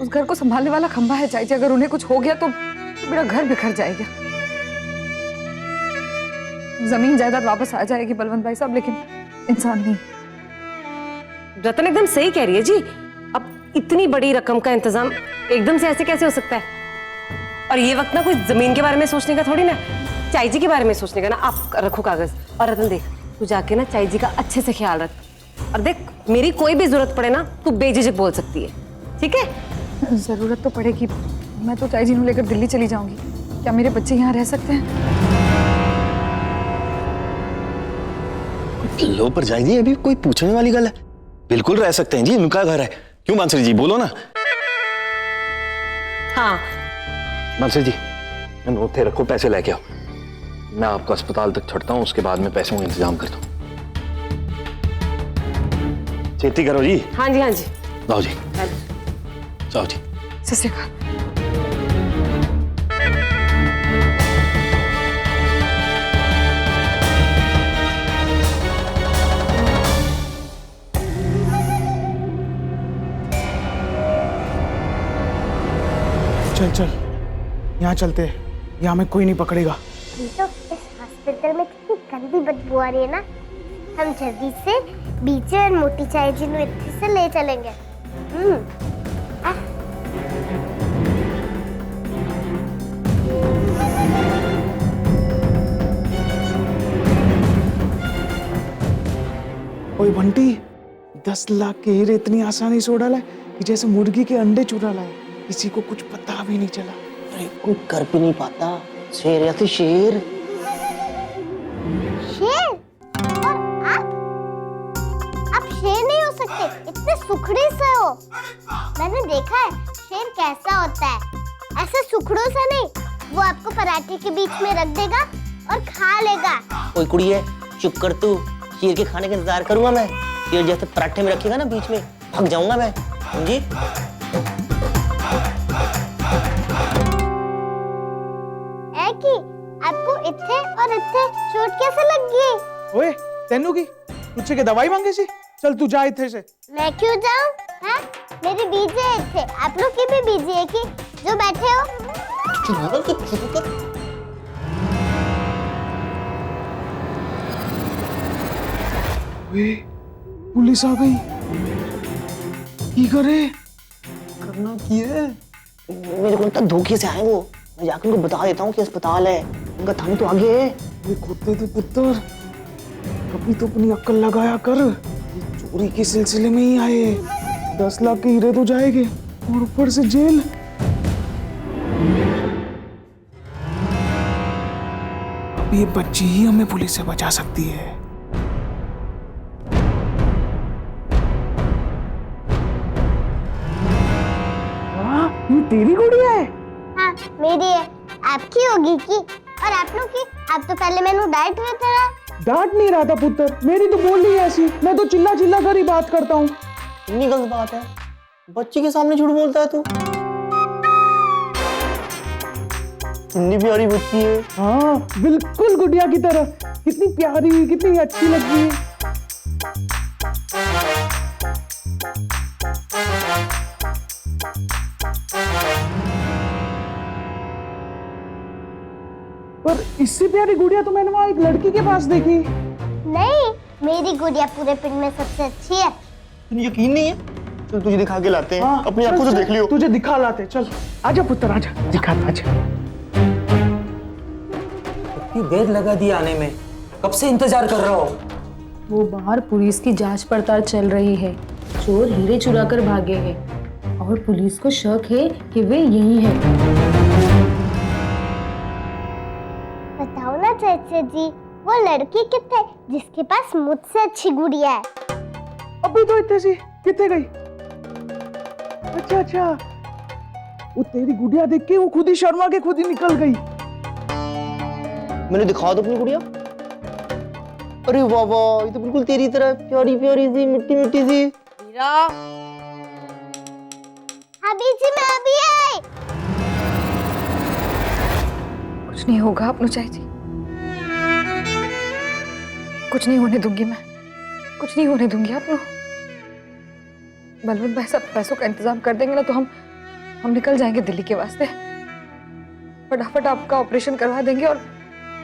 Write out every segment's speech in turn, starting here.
उस घर को संभालने वाला खंबा है चाची। अगर उन्हें कुछ हो गया तो मेरा घर बिखर जाएगा। जमीन जायदाद वापस आ जाएगी बलवंत भाई साहब, लेकिन इंसान नहीं। रतन एकदम सही कह रही है जी। अब इतनी बड़ी रकम का इंतजाम एकदम से ऐसे कैसे हो सकता है? और ये वक्त ना कोई जमीन के बारे में सोचने का थोड़ी ना, चाई जी के बारे में सोचने का ना। आप रखो कागज। और रतन देख, तू जाके ना चाई जी का अच्छे से ख्याल रख। और देख, मेरी कोई भी जरूरत पड़े ना, तू बेझिझक बोल सकती है, ठीक है? जरूरत तो पड़ेगी। मैं तो चाची जी लेकर दिल्ली चली जाऊंगी। क्या मेरे बच्चे यहाँ रह सकते हैं? लो पर चाची जी, अभी कोई पूछने वाली गल है? बिल्कुल रह सकते हैं जी, उनका घर है। क्यों मानसरी जी, बोलो ना। हाँ मानसरी जी, नोट थे रखो, पैसे लेके आओ। मैं आपको अस्पताल तक छोड़ता हूँ, उसके बाद में पैसों का इंतजाम करता हूँ। छेती करो जी। हाँ जी, हाँ जी। जाओ जी, जाओ जी। सत श्री अकाल। चल चल, यहाँ चलते हैं। यहाँ में कोई नहीं पकड़ेगा। तो इस हॉस्पिटल में कितनी गंदी बदबू आ रही है ना। हम जल्दी से बीचे और मोटी चाय जी ਨੂੰ ਇੱਥੇ से ले चलेंगे। ओए बंटी, 10 लाख के हीरे इतनी आसानी से उड़ा लाए कि जैसे मुर्गी के अंडे चुरा लाए। किसी को कुछ पता भी नहीं चला। अरे कोई कर भी नहीं पाता। शेर या तो शेर। शेर? और आप शेर नहीं हो सकते, इतने सुखड़े से हो। मैंने देखा है शेर कैसा होता है। ऐसे सुखड़ों से नहीं, वो आपको पराठे के बीच में रख देगा और खा लेगा। कोई कुड़ी है, चुप कर तू। शेर के खाने का इंतजार करूंगा मैं। शेर जैसे पराठे में रखेगा ना बीच में, भाग जाऊंगा मैं, समझी? कि आपको इत्थे और इत्थे चोट कैसे लग गई? ओए तेनू की तुझसे के दवाई मांगे सी? चल तू जा इत्थे से। मैं क्यों जाऊं? हैं? मेरी बीजे है इत्थे। आप लोग की भी बीजे है कि जो बैठे हो? चुप कर। ओए पुलिस आ गई। की करे? करना की है? मेरे को तो धोखे से आए वो। मैं जाकर उनको बता देता हूँ कि अस्पताल है। उनका थाने तो आगे है। ये कुत्ते तो पुत्र, कभी तो अपनी अक्ल लगाया कर। ये चोरी के सिलसिले में ही आए। 10 लाख के हीरे तो जाएंगे और ऊपर से जेल। अब ये बच्ची ही हमें पुलिस से बचा सकती है। हाँ, ये तेरी गुड़िया है? हाँ, मेरी है। आपकी होगी की? और आप लोग की? आप तो पहले मैंने डांट रहे थे। डांट नहीं रहा था पुत्र, मेरी तो बोल ही ऐसी। मैं तो चिल्ला चिल्ला कर ही बात करता हूँ। इतनी गलत बात है? बच्ची के सामने झूठ बोलता है तू? इतनी प्यारी बच्ची है। हाँ बिल्कुल गुड़िया की तरह। कितनी प्यारी, कितनी अच्छी लगी। पर इससे प्यारी गुड़िया तो मैंने वहां एक लड़की के पास देखी। नहीं, मेरी गुड़िया पूरे पिंड में सबसे अच्छी है। तुझे यकीन नहीं है? चल तुझे दिखा के लाते हैं। हाँ, अपनी आंखों से देख लियो। तुझे दिखा लाते। चल आजा पुत्र, आजा दिखाता। आजा। इतनी देर लगा दी आने में, कब से इंतजार कर रहा हो? वो बाहर पुलिस की जांच पड़ताल चल रही है। चोर हीरे चुरा कर भागे हैं और पुलिस को शक है कि वे यही हैं। बताओ ना चाचा जी, वो लड़की कितने जिसके पास मुझसे अच्छी गुड़िया है? अभी तो इतने सी कितने गई? अच्छा अच्छा, वो तेरी गुड़िया देख के वो खुद ही शर्मा के खुद ही निकल गई। मैंने दिखा दो अपनी गुड़िया। अरे वाह वाह, ये तो बिल्कुल तेरी तरह प्यारी प्यारी सी, मिट्टी मिट्टी सी। मीरा, अभी जी मैं अभी आई। कुछ नहीं होगा अपनों चाची जी, कुछ नहीं होने दूंगी मैं, कुछ नहीं होने दूंगी अपनों। बलवंत भाई सब पैसों का इंतजाम कर देंगे ना तो हम हम निकल जाएंगे दिल्ली के वास्ते। फटाफट आपका ऑपरेशन करवा देंगे और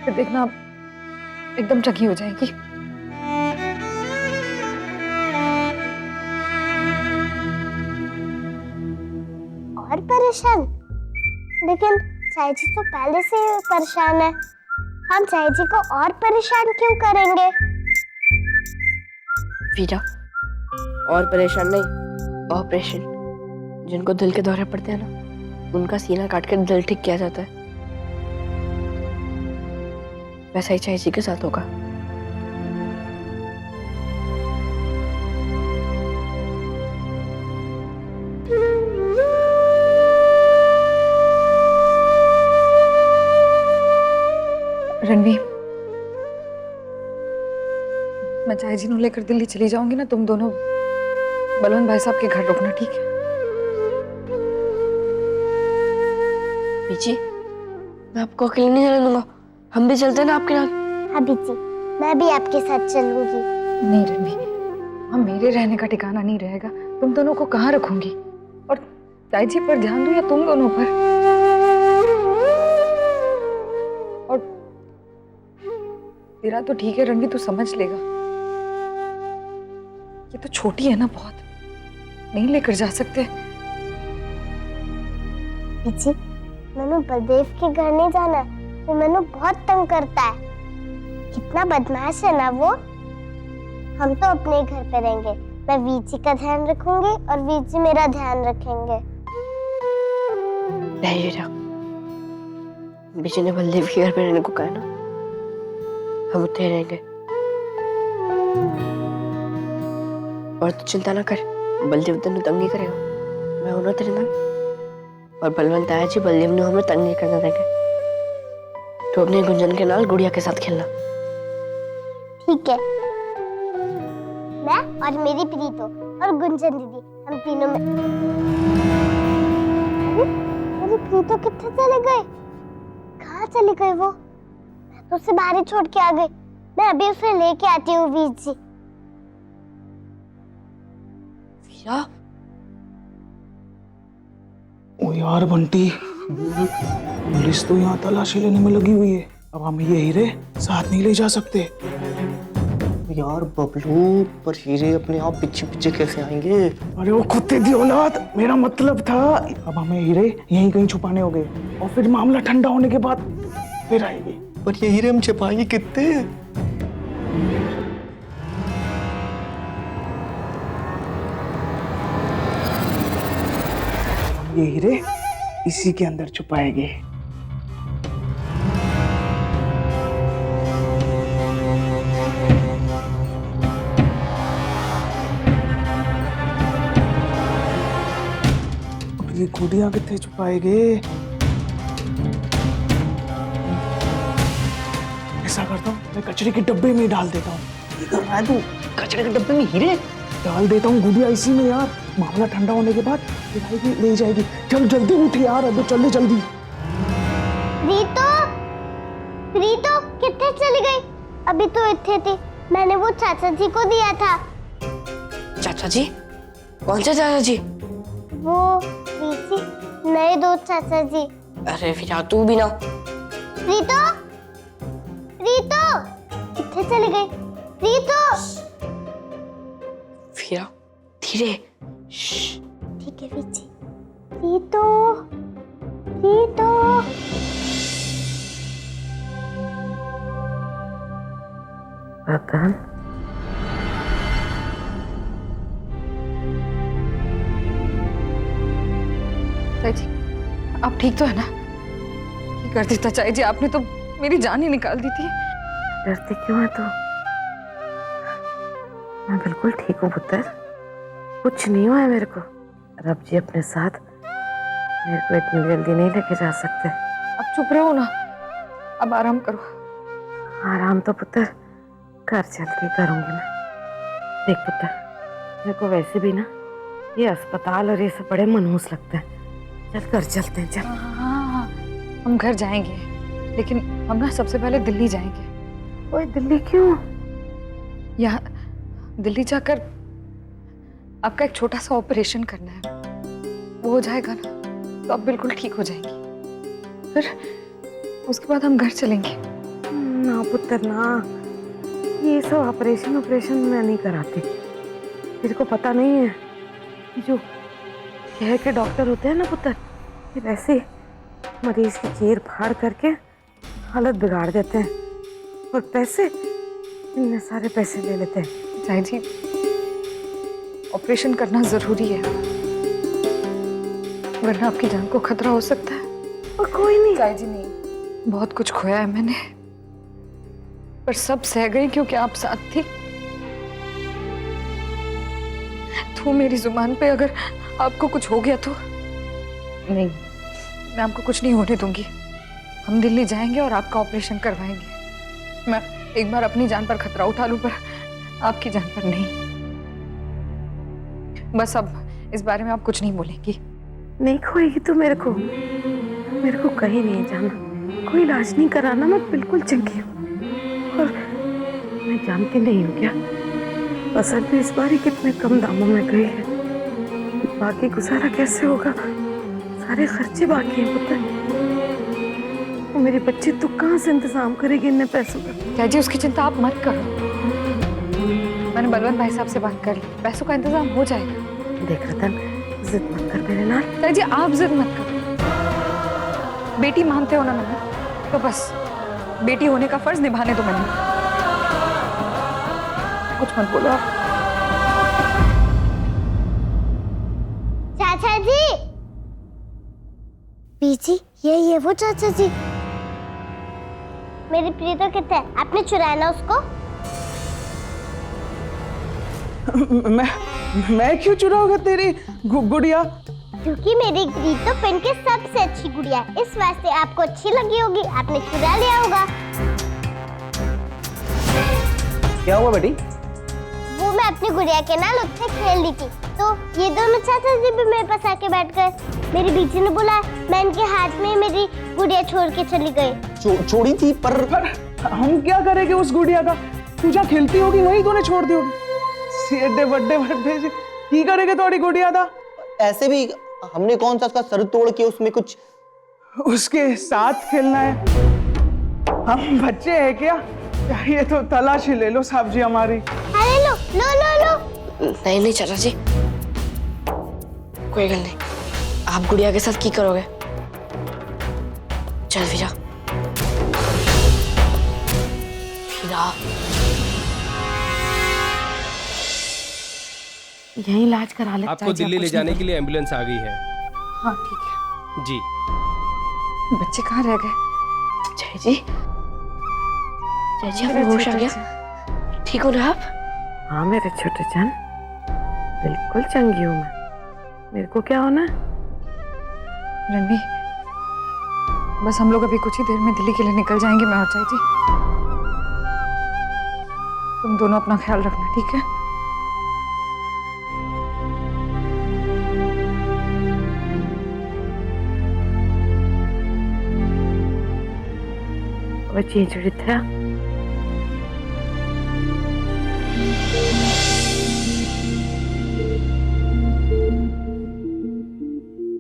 फिर देखना आप एकदम चंगी हो जाएंगी। और परेशान? लेकिन चाय जी तो पहले से ही परेशान है, हम चाय जी को और परेशान क्यों करेंगे? वीरा, और परेशान नहीं, ऑपरेशन। जिनको दिल के दौरे पड़ते हैं ना, उनका सीना काट कर दिल ठीक किया जाता है। वैसा ही चाय जी के साथ होगा। रणवीर, मैं चाय जी ਨੂੰ लेकर दिल्ली चली जाऊंगी ना, तुम दोनों बलवंत भाई साहब के घर रुकना, ठीक है? बीची, मैं आपको अकेले नहीं जाने दूंगा। हम भी चलते हैं ना आपके साथ। हाँ बीची, मैं भी आपके साथ चलूंगी। नहीं रणवीर, हम मेरे रहने का ठिकाना नहीं रहेगा, तुम दोनों को कहाँ रखूंगी? और चाय जी पर ध्यान दूं या तुम दोनों पर? और तेरा तो ठीक है रणवीर, तू समझ लेगा। ये तो छोटी है ना बहुत, नहीं लेकर जा सकते। बीची, मैंने बलदेव के घर नहीं जाना, वो मैंने बहुत तंग करता है। कितना बदमाश है ना वो। हम तो अपने घर पे रहेंगे, मैं वीची का ध्यान रखूंगी और वीची मेरा ध्यान रखेंगे। नहीं वीरा, बीची ने बलदेव के घर पे रहने को कहा है ना, हम उतने रहेंगे। और तू चिंता ना कर, बलदेव तेन तंग नहीं करेगा। मैं हूं ना तेरे नाल। और बलवंत आया जी, बलदेव ने हमें तंग नहीं करना देंगे। तो अपने गुंजन के नाल गुड़िया के साथ खेलना। ठीक है, मैं और मेरी प्रीतो और गुंजन दीदी, हम तीनों में। अरे, मेरी प्रीतो कितने चले गए? कहाँ चली गई वो? मैं तो उसे बाहर ही छोड़ के आ गई। मैं अभी उसे लेके आती हूँ वीर जी। वीरा, ओ यार बंटी, पुलिस तो यहाँ तलाशी लेने में लगी हुई है। अब हम ये हीरे साथ नहीं ले जा सकते। यार बबलू, पर हीरे अपने आप पीछे पीछे कैसे आएंगे? अरे वो कुत्ते दी औलाद, मेरा मतलब था अब हमें हीरे यहीं कहीं छुपाने होंगे और फिर मामला ठंडा होने के बाद फिर आएंगे। पर ये हीरे हम छिपाएंगे कितने? ये हीरे इसी के अंदर छुपाएंगे। अब ये गुड़िया कितने छुपाएंगे? ऐसा करता हूँ, मैं कचरे के डब्बे में डाल देता हूँ। ये कर रहा है तू? कचरे के डब्बे में हीरे डाल देता हूँ गुड़िया इसी में यार। मामला ठंडा होने के बाद फिर आएगी, ले जाएगी। चल जल्दी उठ यार, अभी चल जल्दी। प्रीतो, प्रीतो कितने चली गई? अभी तो इतने थी, मैंने वो चाचा जी को दिया था। चाचा जी? कौन से चाचा जी? वो वीची, नए दोस्त चाचा जी। अरे वीरा, तू भी ना। प्रीतो, प्रीतो कितने चली गई? प्रीतो। वीरा, धीरे। ठीक है वीची। प्रीतो, प्रीतो। रतन, चाय जी, आप ठीक तो है ना? ये कर देता चाय जी, आपने तो मेरी जान ही निकाल दी थी। डरती क्यों है तू? मैं बिल्कुल ठीक हूँ पुत्र, कुछ नहीं हुआ है मेरे को। रब जी अपने साथ मेरे को इतनी जल्दी नहीं लेके जा सकते। अब चुप रहो ना, अब आराम करो। आराम तो पुत्र घर चल के करूंगी मैं। देख पुत्र, मेरे को वैसे भी ना ये अस्पताल और ये सब बड़े मनहूस लगता है। चल घर चलते हैं, चल। हाँ, हम घर जाएंगे, लेकिन हम ना सबसे पहले दिल्ली जाएंगे। ओए दिल्ली क्यों? यहाँ दिल्ली जाकर आपका एक छोटा सा ऑपरेशन करना है, वो हो जाएगा ना तो आप बिल्कुल ठीक हो जाएंगी। फिर उसके बाद हम घर चलेंगे। ना पुत्र ना, ये सब ऑपरेशन मैं नहीं कराती। तेरे को पता नहीं है, जो शहर के डॉक्टर होते हैं ना पुत्र, ये वैसे मरीज की चीर फाड़ करके हालत बिगाड़ देते हैं और पैसे, इतने सारे पैसे ले लेते हैं। चाय जी, ऑपरेशन करना जरूरी है, वरना आपकी जान को खतरा हो सकता है। और कोई नहीं चाय जी नहीं, बहुत कुछ खोया है मैंने, पर सब सह गई क्योंकि आप साथ थी। तो मेरी जुबान पे अगर आपको कुछ हो गया तो नहीं, मैं आपको कुछ नहीं होने दूंगी। हम दिल्ली जाएंगे और आपका ऑपरेशन करवाएंगे। मैं एक बार अपनी जान पर खतरा उठा लूं, पर आपकी जान पर नहीं। बस अब इस बारे में आप कुछ नहीं बोलेंगी। नहीं खोएगी तो मेरे को कहीं नहीं जाना, कोई इलाज नहीं कराना। मैं बिल्कुल चंगी हूँ और मैं जानती नहीं हूँ क्या असल में इस बार ही कितने कम दामों में गई है। बाकी गुजारा कैसे होगा, सारे खर्चे बाकी हैं पुत्र। वो मेरी बच्ची तो कहाँ से इंतजाम करेगी इतने पैसों का? क्या जी, उसकी चिंता आप मत करो, मैंने बलवंत भाई साहब से बात कर ली, पैसों का इंतजाम हो जाएगा। देख रतन, जिद मत कर मेरे नाल। क्या जी, आप जिद मत करो, बेटी मानते हो ना मैंने, तो बस बेटी होने का फर्ज निभाने दो मैंने। कुछ मत बोलो आप। चाचा जी, पीछे ये वो चाचा जी। मेरी प्रीतो कितने, आपने चुराया ना उसको? मैं क्यों चुराऊंगा तेरी गुड़िया? क्योंकि मेरी प्रीतो पिन की सबसे अच्छी गुड़िया है, इस वास्ते आपको अच्छी लगी होगी, आपने चुरा लिया होगा। क्या हुआ बेटी? वो मैं अपनी गुड़िया के नाल उससे खेल रही थी, तो ये दोनों चाचा जी भी मेरे पास आके बैठ गए। मेरी बीजी ने बुलाया, मैं इनके हाथ में मेरी गुड़िया छोड़ के चली गई। छोड़ी थी पर हम क्या करेंगे उस गुड़िया का? तू जहाँ खेलती होगी वहीं तूने छोड़ दी होगी। सेडे बड्डे से की करेंगे थोड़ी गुड़िया था? ऐसे भी हमने कौन सा उसका सर तोड़ के उसमें कुछ उसके साथ खेलना है? हम बच्चे हैं क्या? ये तो तलाशी ले लो साहब जी हमारी। अरे लो लो लो लो। नहीं चाचा जी, कोई गल नहीं। आप गुड़िया के साथ की करोगे? चल फिरा यही इलाज करा ले। आपको दिल्ली ले जाने के लिए एम्बुलेंस आ गई है। हाँ ठीक है जी। बच्चे कहाँ रह गए? जय जी, आपको होश आ गया? ठीक हो ना आप? हाँ मेरे छोटे जान, बिल्कुल चंगी हूँ मैं। मेरे को क्या होना? रणवी, बस हम लोग अभी कुछ ही देर में दिल्ली के लिए निकल जाएंगे, मैं और चाय जी। तुम दोनों अपना ख्याल रखना, ठीक है? वो चींचड़ी था।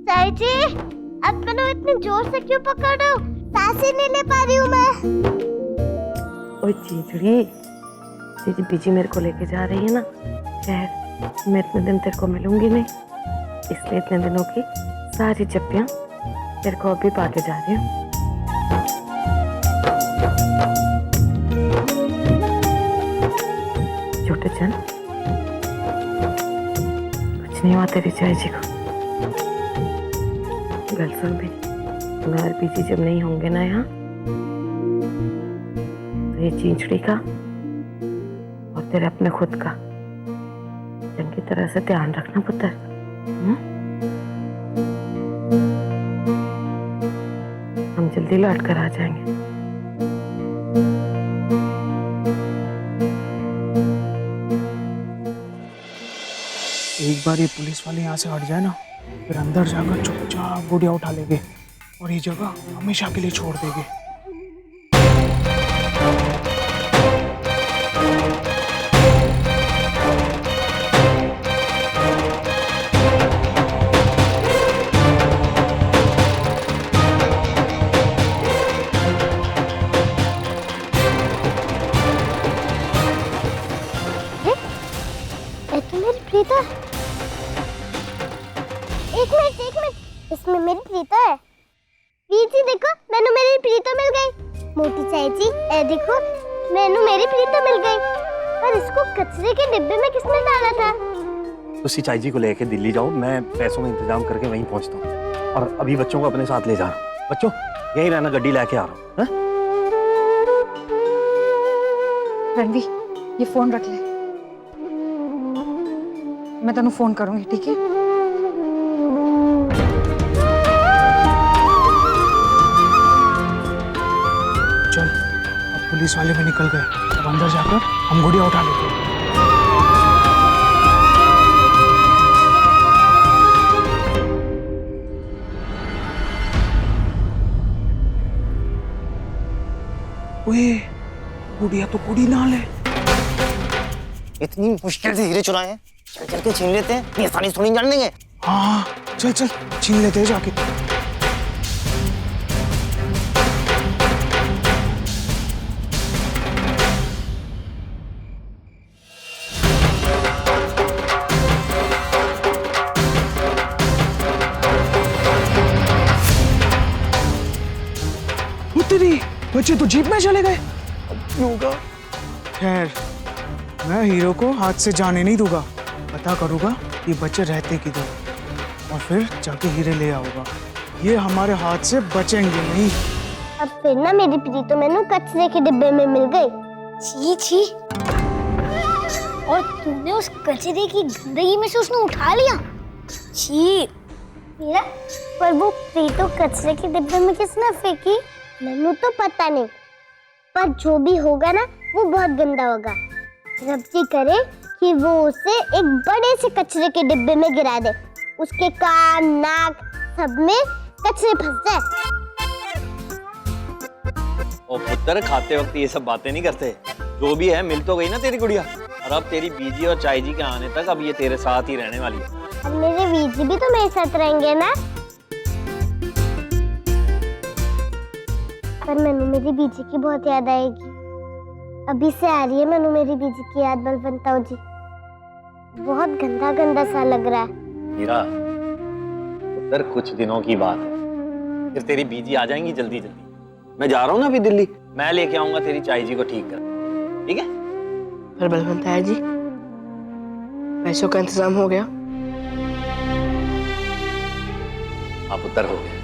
चाय जी, अब मैंने इतने जोर से क्यों पकड़ रहे हो? सांस ही नहीं ले पा रही हूँ मैं। ओए चींचड़ी, तेरी बीजी मेरे को लेके जा रही है ना शहर। मैं इतने दिन तेरे को मिलूंगी नहीं, इसलिए इतने दिनों की सारी चप्पियां तेरे को अभी पाके जा रही हूँ। छोटे चंद, कुछ नहीं हुआ तेरी चाय जी को। गल सुन भी, अगर बीजी जब नहीं होंगे ना यहाँ, तो ये चींचड़ी का और तेरे अपने खुद का चंगी तरह से ध्यान रखना पुत्र। हम जल्दी लौट कर आ जाएंगे। एक बार ये पुलिस वाले यहाँ से हट जाए ना, फिर अंदर जाकर चुपचाप गुड़िया उठा लेंगे और ये जगह हमेशा के लिए छोड़ देंगे। एक मिनट, इसमें मेरी प्रीतो है। जी देखो, मैंने मेरी प्रीतो मिल गई। मोटी चाची, ए देखो, मैंने मेरी प्रीतो मिल गई। पर इसको कचरे के डिब्बे में किसने डाला था? तो सिंचाई जी को लेके दिल्ली जाओ, मैं पैसों का इंतजाम करके वहीं पहुंचता हूँ और अभी बच्चों को अपने साथ ले जा रहा हूँ। बच्चों यहीं रहना, गड्डी लेके आ रहा हूँ। हाँ? रणवी, ये फोन रख ले, मैं तेनू फोन करूंगी, ठीक है? चल, अब पुलिस वाले भी निकल गए। अब अंदर जाकर हम गुड़िया उठा लेते हैं। ओए, गुड़िया तो कुड़ी नाल है। इतनी मुश्किल से हीरे चुराए हैं, चल चल के छीन लेते हैं, ये आसानी से थोड़ी जान लेंगे। हाँ, चल चल छीन लेते हैं जाके। तेरी बच्चे तो जीप में चले गए। होगा। खैर, मैं हीरो को हाथ से जाने नहीं दूंगा। पता करूंगा कि बच्चे रहते किधर और फिर जाके हीरे ले आऊंगा। ये हमारे हाथ से बचेंगे नहीं। अब फिर ना मेरी प्रीतो मैंने कचरे के डिब्बे में मिल गई। छी छी, और तूने उस कचरे की गंदगी में से उसने उठा लिया। छी मेरा, पर वो प्रीतो कचरे के डिब्बे में किसने फेंकी मैंने तो पता नहीं, पर जो भी होगा ना वो बहुत गंदा होगा। रब जी करे कि वो उसे एक बड़े से कचरे के डिब्बे में गिरा दे, उसके कान नाक सब में कचरे फंस जाए। ओ पुत्र, खाते वक्त ये सब बातें नहीं करते। जो भी है, मिल तो गई ना तेरी गुड़िया। और अब तेरी बीजी और चाई जी के आने तक अब ये तेरे साथ ही रहने वाली है। अब मेरे बीजी भी तो मेरे साथ रहेंगे ना। पर मैनू मेरी बीजी की बहुत याद आएगी। अभी से आ रही है मैनू मेरी बीजी की याद बलवंत ताऊ जी। बहुत गंदा गंदा सा लग रहा है। हीरा, पुत्र कुछ दिनों की बात है, फिर तेरी बीजी आ जाएंगी जल्दी जल्दी। मैं जा रहा हूँ ना अभी दिल्ली, मैं लेके आऊंगा तेरी चाई जी को ठीक कर, ठीक है? पर बलवंत ताया जी, पैसों का इंतजाम हो गया? हाँ पुत्र, हो गया।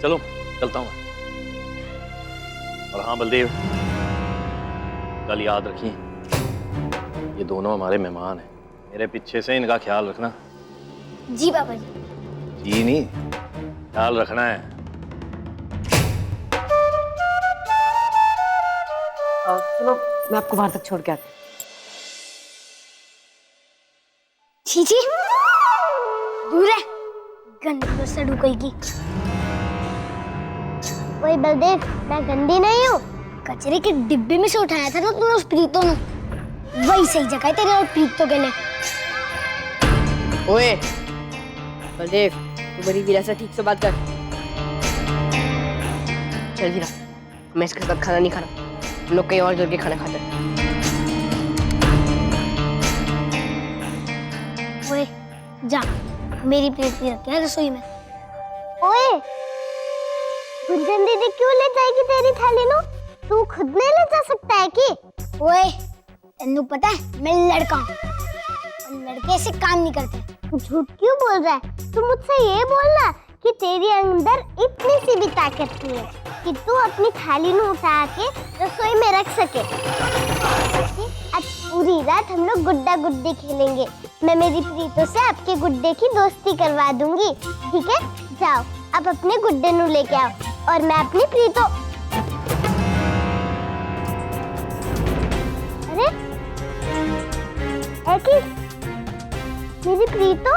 चलो चलता हूँ। और हाँ बलदेव, कल याद रखिए, ये दोनों हमारे मेहमान हैं। मेरे पीछे से इनका ख्याल रखना। जी बाबा जी। जी नहीं, ख्याल रखना है। चलो मैं आपको बाहर तक छोड़ के आती हूँ। छी छी, दूर है, गंदी से ढुकेगी। ओए बलदेव, मैं गंदी नहीं हूँ। कचरे के डिब्बे में से उठाया था ना तूने उस प्रीतो ने, वही सही जगह है तेरे और प्रीतो के लिए। ओए बलदेव, तू मेरी वीरा से ठीक से बात कर। चल वीरा, मैं इसके साथ खाना नहीं खाना, हम लोग कहीं और जल के खाना खाते हैं। ओए जा, मेरी प्लेट भी रखी है रसोई में। ओए गुंजन दीदी क्यों ले जाएगी तेरी थाली नो? तू खुद नहीं ले जा सकता है कि? ओए तेनू पता है मैं लड़का हूँ और लड़के से काम नहीं करते। तू झूठ क्यों बोल रहा है? तू मुझसे ये बोलना कि तेरे अंदर इतनी सी भी ताकत नहीं है कि तू अपनी थाली ਨੂੰ उठा के रसोई में रख सके। आज पूरी रात हम लोग गुड्डा गुड्डी खेलेंगे। मैं मेरी प्रीतो से आपके गुड्डे की दोस्ती करवा दूंगी, ठीक है? जाओ आप अपने गुड्डे नु लेके आओ और मैं अपनी प्रीतो। अरे ऐकी मेरी प्रीतो,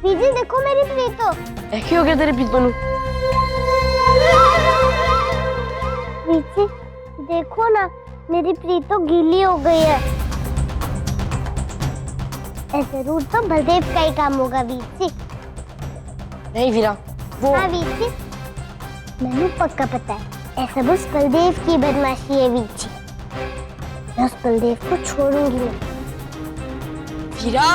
बीजी देखो मेरी प्रीतो। ऐसे हो गया तेरे प्रीतो नु? बीजी देखो ना, मेरी प्रीतो गीली हो गई है। जरूर तो बलदेव का ही काम होगा बीजी। नहीं वीरा, वो हाँ बीजी, मैंने पक्का पता है, ऐसा बस बलदेव की बदमाशी है बीजी। बस बलदेव को छोड़ूंगी मैं। हीरा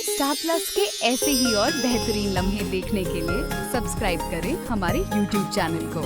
स्टार प्लस के ऐसे ही और बेहतरीन लम्हे देखने के लिए सब्सक्राइब करें हमारे YouTube चैनल को।